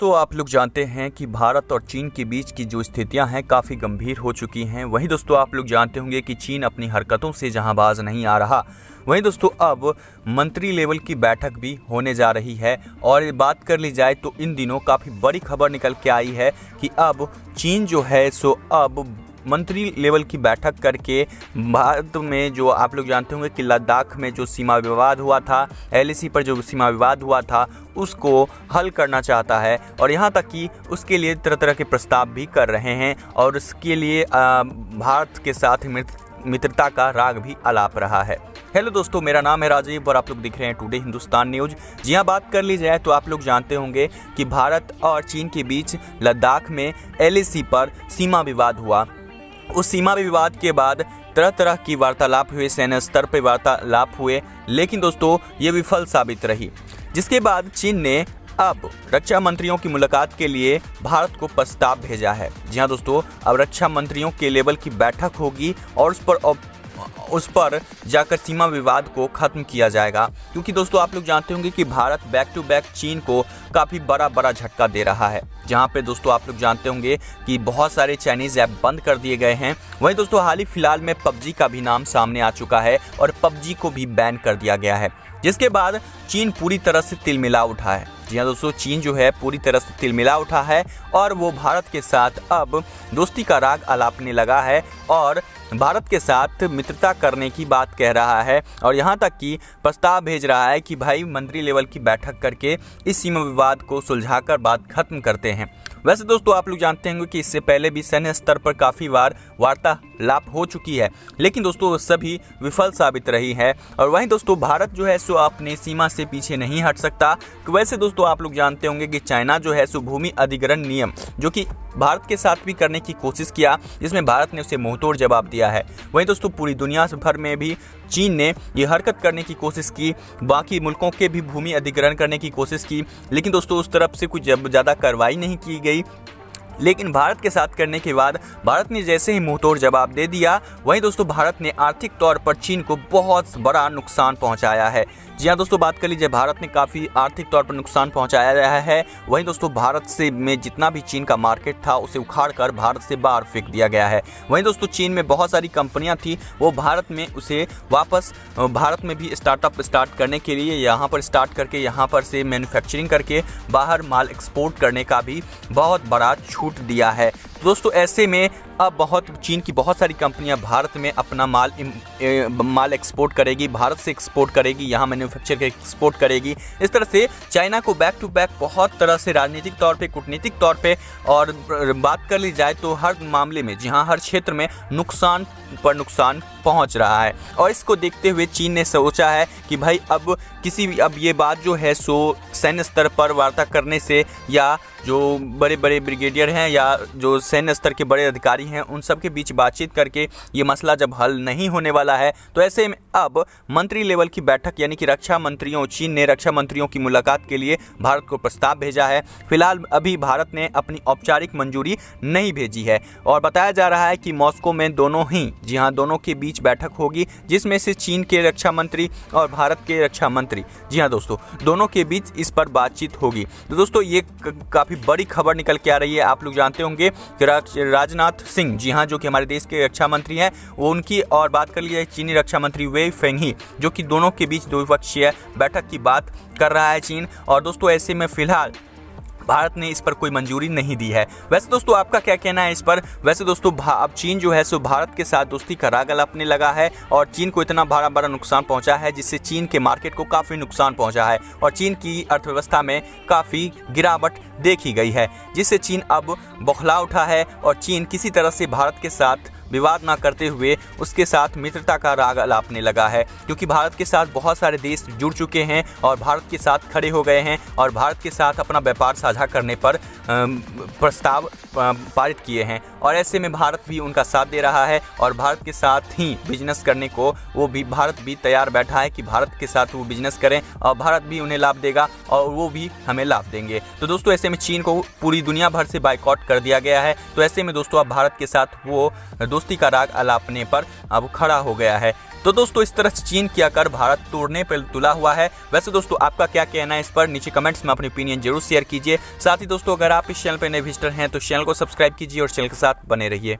तो आप लोग जानते हैं कि भारत और चीन के बीच की जो स्थितियां हैं काफ़ी गंभीर हो चुकी हैं। वहीं दोस्तों आप लोग जानते होंगे कि चीन अपनी हरकतों से जहां बाज नहीं आ रहा, वहीं दोस्तों अब मंत्री लेवल की बैठक भी होने जा रही है। और बात कर ली जाए तो इन दिनों काफ़ी बड़ी खबर निकल के आई है कि अब चीन जो है सो अब मंत्री लेवल की बैठक करके भारत में जो आप लोग जानते होंगे कि लद्दाख में जो सीमा विवाद हुआ था, एलएसी पर जो सीमा विवाद हुआ था, उसको हल करना चाहता है। और यहाँ तक कि उसके लिए तरह तरह के प्रस्ताव भी कर रहे हैं और उसके लिए भारत के साथ मित्रता का राग भी आलाप रहा है। हेलो दोस्तों, मेरा नाम है राजीव और आप लोग दिख रहे हैं टुडे हिंदुस्तान न्यूज। जी हाँ, बात कर ली जाए तो आप लोग जानते होंगे कि भारत और चीन के बीच लद्दाख में एलएसी पर सीमा विवाद हुआ। उस सीमा विवाद के बाद तरह तरह की वार्तालाप हुए, सैन्य स्तर पर वार्तालाप हुए, लेकिन दोस्तों ये विफल साबित रही। जिसके बाद चीन ने अब रक्षा मंत्रियों की मुलाकात के लिए भारत को प्रस्ताव भेजा है। जी हाँ दोस्तों, अब रक्षा मंत्रियों के लेवल की बैठक होगी और उस पर जाकर सीमा विवाद को खत्म किया जाएगा। क्योंकि दोस्तों आप लोग जानते होंगे कि भारत बैक टू बैक चीन को काफ़ी बड़ा झटका दे रहा है। जहां पे दोस्तों आप लोग जानते होंगे कि बहुत सारे चाइनीज़ ऐप बंद कर दिए गए हैं। वहीं दोस्तों हाल ही फिलहाल में पबजी का भी नाम सामने आ चुका है और पबजी को भी बैन कर दिया गया है। जिसके बाद चीन पूरी तरह से तिलमिला उठा है। जी हाँ दोस्तों, चीन जो है पूरी तरह से तिलमिला उठा है और वो भारत के साथ अब दोस्ती का राग आलापने लगा है और भारत के साथ मित्रता करने की बात कह रहा है। और यहाँ तक कि प्रस्ताव भेज रहा है कि भाई मंत्री लेवल की बैठक करके इस सीमा विवाद को सुलझाकर बात खत्म करते हैं। वैसे दोस्तों आप लोग जानते होंगे कि इससे पहले भी सैन्य स्तर पर काफ़ी बार वार्तालाप हो चुकी है, लेकिन दोस्तों सभी विफल साबित रही है। और वहीं दोस्तों भारत जो है सो अपनी सीमा से पीछे नहीं हट सकता। तो वैसे दोस्तों आप लोग जानते होंगे कि चाइना जो है सो भूमि अधिग्रहण नियम जो कि भारत के साथ भी करने की कोशिश किया, जिसमें भारत ने उसे मुंहतोड़ जवाब दिया है। वहीं दोस्तों पूरी दुनिया भर में भी चीन ने ये हरकत करने की कोशिश की, बाकी मुल्कों के भी भूमि अधिग्रहण करने की कोशिश की, लेकिन दोस्तों उस तरफ से कुछ ज़्यादा कार्रवाई नहीं की गई। लेकिन भारत के साथ करने के बाद भारत ने जैसे ही मुंहतोड़ जवाब दे दिया, वहीं दोस्तों भारत ने आर्थिक तौर पर चीन को बहुत बड़ा नुकसान पहुंचाया है। जी हाँ दोस्तों, बात कर लीजिए, भारत ने काफ़ी आर्थिक तौर पर नुकसान पहुंचाया रहा है। वहीं दोस्तों भारत से में जितना भी चीन का मार्केट था उसे उखाड़ कर भारत से बाहर फेंक दिया गया है। वहीं दोस्तों चीन में बहुत सारी कंपनियां थी, वो भारत में उसे वापस भारत में भी स्टार्ट करने के लिए यहाँ पर स्टार्ट करके यहाँ पर से मैन्युफैक्चरिंग करके बाहर माल एक्सपोर्ट करने का भी बहुत बड़ा छूट दिया है। दोस्तों ऐसे में अब चीन की बहुत सारी कंपनियां भारत में अपना माल एक्सपोर्ट करेगी, भारत से एक्सपोर्ट करेगी, यहाँ मैन्युफैक्चर के एक्सपोर्ट करेगी। इस तरह से चाइना को बैक टू बैक बहुत तरह से राजनीतिक तौर पे, कूटनीतिक तौर पे और बात कर ली जाए तो हर मामले में, जी हाँ, हर क्षेत्र में नुकसान पर नुकसान पहुंच रहा है। और इसको देखते हुए चीन ने सोचा है कि भाई अब ये बात जो है सो सैन्य स्तर पर वार्ता करने से, या जो बड़े बड़े ब्रिगेडियर हैं या जो सैन्य स्तर के बड़े अधिकारी हैं उन सब के बीच बातचीत करके ये मसला जब हल नहीं होने वाला है, तो ऐसे में अब मंत्री लेवल की बैठक यानी कि चीन ने रक्षा मंत्रियों की मुलाकात के लिए भारत को प्रस्ताव भेजा है। फिलहाल अभी भारत ने अपनी औपचारिक मंजूरी नहीं भेजी है और बताया जा रहा है कि मॉस्को में दोनों के बीच बैठक होगी, जिसमें से चीन के रक्षा मंत्री और भारत के रक्षा मंत्री, जी हाँ दोस्तों, दोनों के बीच इस पर बातचीत होगी। तो दोस्तों ये काफ़ी बड़ी खबर निकल के आ रही है। आप लोग जानते होंगे कि राजनाथ सिंह, जी हाँ, जो कि हमारे देश के रक्षा मंत्री हैं, वो उनकी, और बात कर लिया चीनी रक्षा मंत्री वेई फेंघी, जो कि दोनों के बीच द्विपक्षीय बैठक की बात कर रहा है चीन। और दोस्तों ऐसे में फिलहाल भारत ने इस पर कोई मंजूरी नहीं दी है। वैसे दोस्तों आपका क्या कहना है इस पर? वैसे दोस्तों अब चीन जो है सो भारत के साथ दोस्ती का राग अलापने लगा है और चीन को इतना बड़ा नुकसान पहुंचा है जिससे चीन के मार्केट को काफ़ी नुकसान पहुंचा है और चीन की अर्थव्यवस्था में काफ़ी गिरावट देखी गई है, जिससे चीन अब बौखला उठा है और चीन किसी तरह से भारत के साथ विवाद ना करते हुए उसके साथ मित्रता का राग अलापने लगा है। क्योंकि भारत के साथ बहुत सारे देश जुड़ चुके हैं और भारत के साथ खड़े हो गए हैं और भारत के साथ अपना व्यापार साझा करने पर प्रस्ताव पारित किए हैं। और ऐसे में भारत भी उनका साथ दे रहा है और भारत के साथ ही बिजनेस करने को भारत भी तैयार बैठा है कि भारत के साथ वो बिजनेस करें और भारत भी उन्हें लाभ देगा और वो भी हमें लाभ देंगे। तो दोस्तों ऐसे में चीन को पूरी दुनिया भर से बाइकआउट कर दिया गया है। तो ऐसे में दोस्तों अब भारत के साथ वो दोस्ती का राग अलापने पर अब खड़ा हो गया है। तो दोस्तों इस तरह से चीन की आकर भारत तोड़ने पर तुला हुआ है। वैसे दोस्तों आपका क्या कहना है इस पर, नीचे कमेंट्स में अपनी ओपिनियन जरूर शेयर कीजिए। साथ ही दोस्तों अगर आप इस चैनल पर नए विजिटर हैं तो चैनल को सब्सक्राइब कीजिए और चैनल के साथ बने रहिए।